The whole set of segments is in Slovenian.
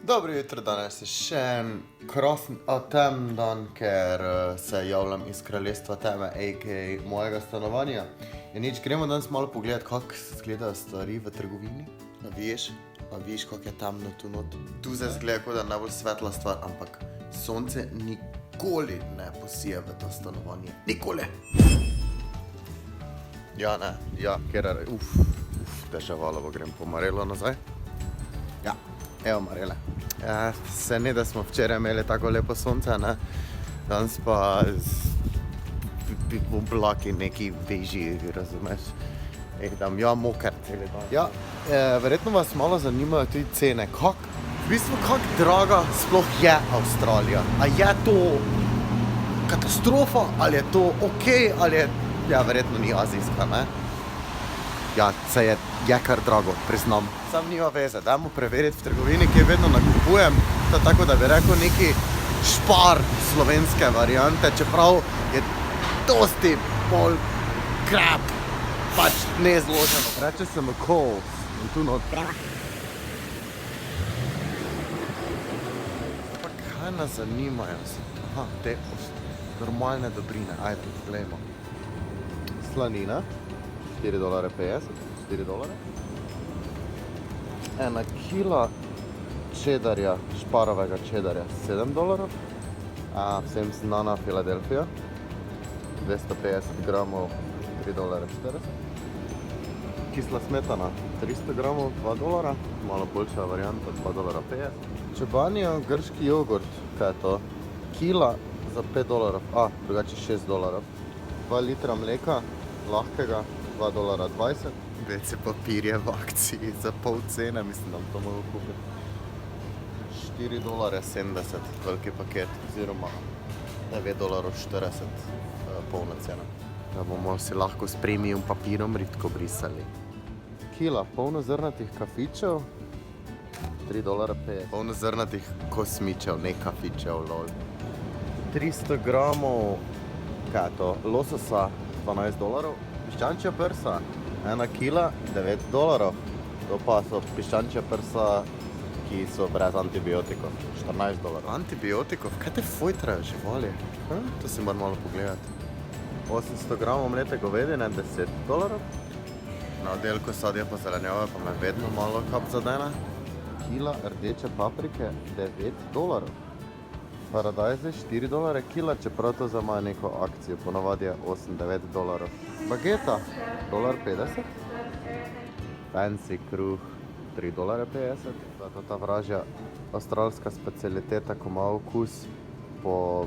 Dobro jutro, danes je še en krasen tem dan, ker se javljam iz kraljestva teme, a.k.a. mojega stanovanja. Ja nič, gremo danes malo pogledat, kako izgledajo stvari v trgovini. A vidiš, kako je temno tu not. Tu se izgleda, kot da je najbolj svetla stvar, ampak sonce nikoli ne posije v to stanovanje. Nikoli! Ja, ne, ja, ker deževalo, grem po Marelo nazaj. Ja. Evo Marele. Se ne, da smo včeraj imeli tako lepo sonce, ne? Danes pa oblaki neki beži, razumeš? Ja, moker celi dan. Ja, verjetno vas malo zanimajo tudi cene. V bistvu, kako draga sploh je Avstralija? A je to katastrofa, ali je to okej, ali je... Ja, verjetno ni azijska, ne? Ja, se je kar drago, priznam. Sam nima veze, dajmo preveriti v trgovini, kje vedno nakupujem. To tako, da bi rekel neki špar slovenske variante, čeprav je dosti bolj crap, pač nezloženo. Reče se Coles in tu not. Pa kaj nas zanimajo? Aha, te normalne dobrine, ajde, gledamo. Slanina. $4.50, $4. Ena kila čedarja, šparovega čedarja, $7. Vsem znana Philadelphia, 250 gramov, $3.40. Kisla smetana, 300 gramov, $2, malo boljša varianta, $2.50. Čobanijo grški jogurt, kaj je to? Kila za $5, drugače $6. 2 litra mleka, lahkega, $2.20. WC papir je v akciji za pol cene, mislim, da to mogo kupiti. $4.70 veliki paket, oziroma $9.40 polna cena. Da bomo si lahko s premium papirom ritko brisali. Kila polnozrnatih kafičev, $3.50. Polnozrnatih kosmičev, ne kafičev, lol. 300 gramov, kaj je to, lososa, $12. Piščančja prsa, 1 kila, $9. To pa so piščančja prsa, ki so brez antibiotikov, $14. Antibiotikov? Kaj te fojtrajo živali? To si moram malo pogledati. 800 gramov mlete govedine, $10. Na oddelku sadja pa zelenjave pa me vedno malo kap zadene. Kila rdeče paprike, $9. Paradajze, $4 kila, čeprav to za imajo neko akcijo, ponovadi je $8-9. Bageta, $1.50. Fancy kruh, $3.50. Zato ta vražja avstralska specialiteta, ko ima okus po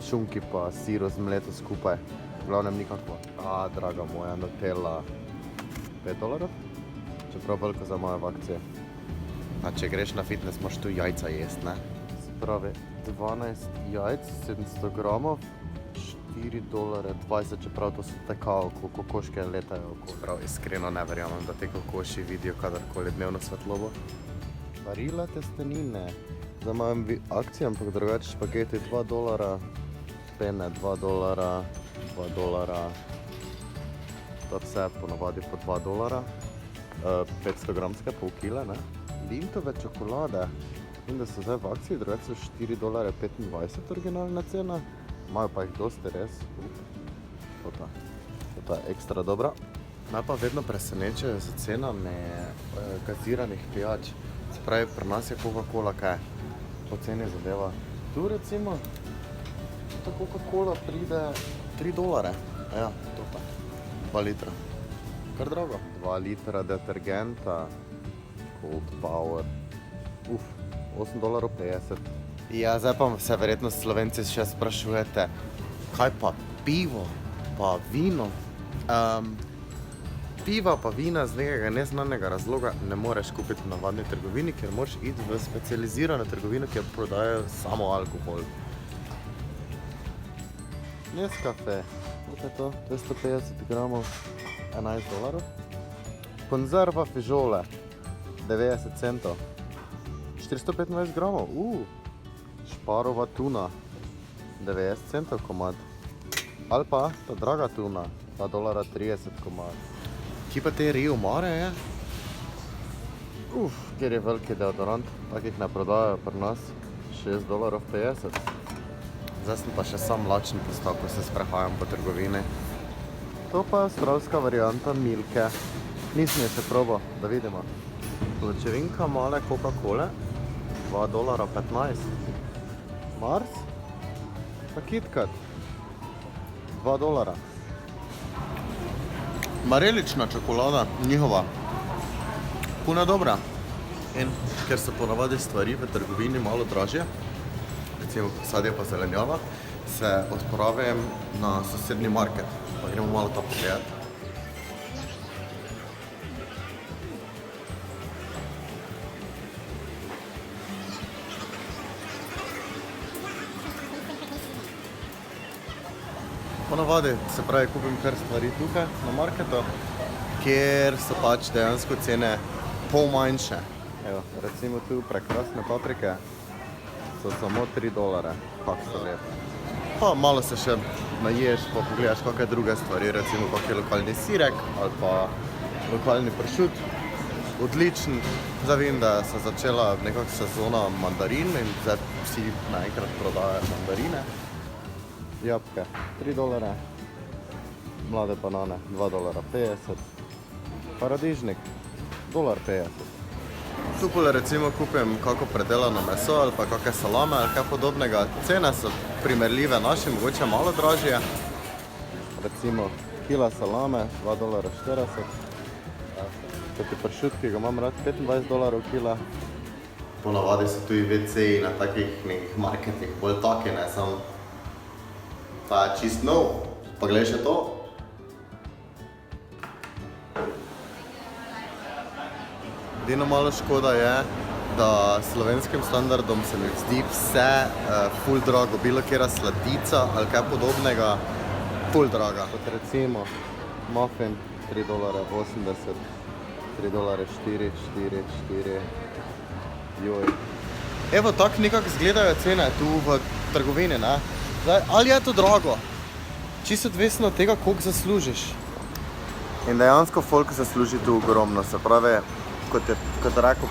šunki pa siru z mleto skupaj. V glavnem nikakvo. Draga moja, Nutella, $5. Čeprav veliko za imajo v akcijo. Če greš na fitness, moraš tu jajca jest, ne? Pravi 12 jajc, 700 gramov, $4.20, čeprav to so tekao, ko kokoške letajo okoli. Prav iskreno ne verjamem, da te kokoši vidijo kadarkoli dnevno svetlobo. Varila testenine, za imam akcijo, ampak drugače špageti $2, pene $2, $2. To vse ponovadi po $2, 500 gramske, pol kile, ne? Lintove čokolade. In da so zdaj v akciji, drugače so $4.25 originalna cena. Imajo pa jih dosti res. To je ekstra dobra. Me pa vedno presenečajo za cenami gaziranih pijač. Se pravi, pri nas je Coca-Cola kaj? Poceni zadeva. Tu recimo, ta Coca-Cola pride $3. Ja, to pa. 2 litra. Kar drago. 2 litra detergenta, Cold Power. $8.50. Ja, zdaj pa se verjetno Slovenci še sprašujete, kaj pa pivo, pa vino? Piva pa vina z nekega neznanega razloga ne moreš kupiti v navadni trgovini, ker moraš iti v specializirano trgovino, kjer prodajajo samo alkohol. Nescafe, kot je to, 250 gramov, $11. Konzerva fižole, 90 centov. 425 gramov, šparova tuna, 90 centov komad. Ali pa ta draga tuna, $2.30 komad. Kje pa te Rio Mare je? kjer je veliki deodorant, takih ne prodajajo pri nas, $6.50. Zdaj sem pa še sam lačen postal, ko se sprehajam po trgovini. To pa je avstralska varianta Milke. Nisem je še probal, da vidimo. Pločevinka male Coca-Cole, $2.15. Mars? Pa KitKat, $2. Marelična čokolada, njihova. Puno dobra. In ker so ponavadi stvari v trgovini malo dražje, recimo sadje pa zelenjava, se odpravim na sosednji market. Pa gremo malo tam pogledati. Ponavadi, se pravi, kupim kar stvari tukaj na marketu, kjer so pač dejansko cene pol manjše. Evo, recimo tu prekrasne paprike so samo $3, kak so lepe. Pa malo se še naješ, pa pogledaš kakšne druge stvari, recimo kak je lokalni sirek ali pa lokalni pršut. Odličen. Zdaj vem, da se začela nekak sezona mandarin in zdaj vsi naenkrat prodajajo mandarine. Jabke, $3, mlade banane, $2.50, paradižnik, $1.50. Tukaj recimo kupim kako predelano meso ali pa kakšne salame ali kaj podobnega. Cene so primerljive naši, mogoče malo dražje. Recimo kila salame, $2.40. Taki pršut, ki ga imam rad, $25 kila. Ponavadi so tudi WC-ji na takih nekih marketih, bolj taki, ne samo. Pa čist nov, pa gledaj še to. Edino malo škoda je, da slovenskim standardom se mi zdi vse ful drago, bilo kjera sladica ali kaj podobnega, ful draga. Kot recimo muffin, $3.80, $3.4, joj. Evo tak nekako izgledajo cene tu v trgovini, ne? Zdaj, ali je to drago? Čisto odvisno od tega, koliko zaslužiš. In dejansko folk zasluži tu ogromno, se pravi, kot je rekel,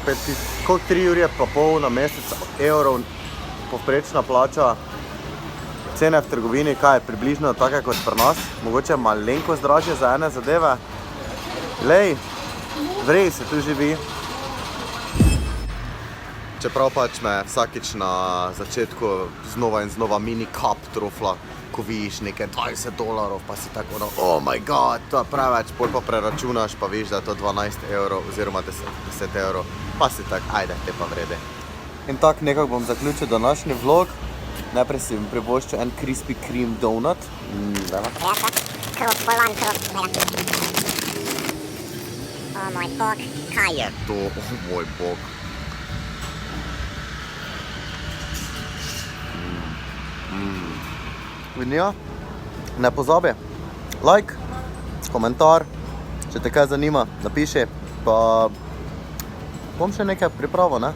3,5 na mesec evrov povprečna plača. Cene v trgovini, kaj je približno take kot pri nas, mogoče malenkost dražje za ene zadeve. Lej, vrej se tu živi. Čeprav pač me vsakič na začetku znova in znova mini cup trofla, ko vidiš nekaj $20, pa si tako oh my god, to je preveč, pol pa preračunaš, pa vidiš, da je to €12 oziroma €10, pa si tak, ajde, te pa vrede. In tak nekako bom zaključil današnji vlog. Najprej si privoščil en Krispy Kreme donut. Oh moj bog, kaj je to? Oh moj bog. In ja, ne pozabi, like, komentar, če te kaj zanima, napiši, pa bom še nekaj pripravil, ne?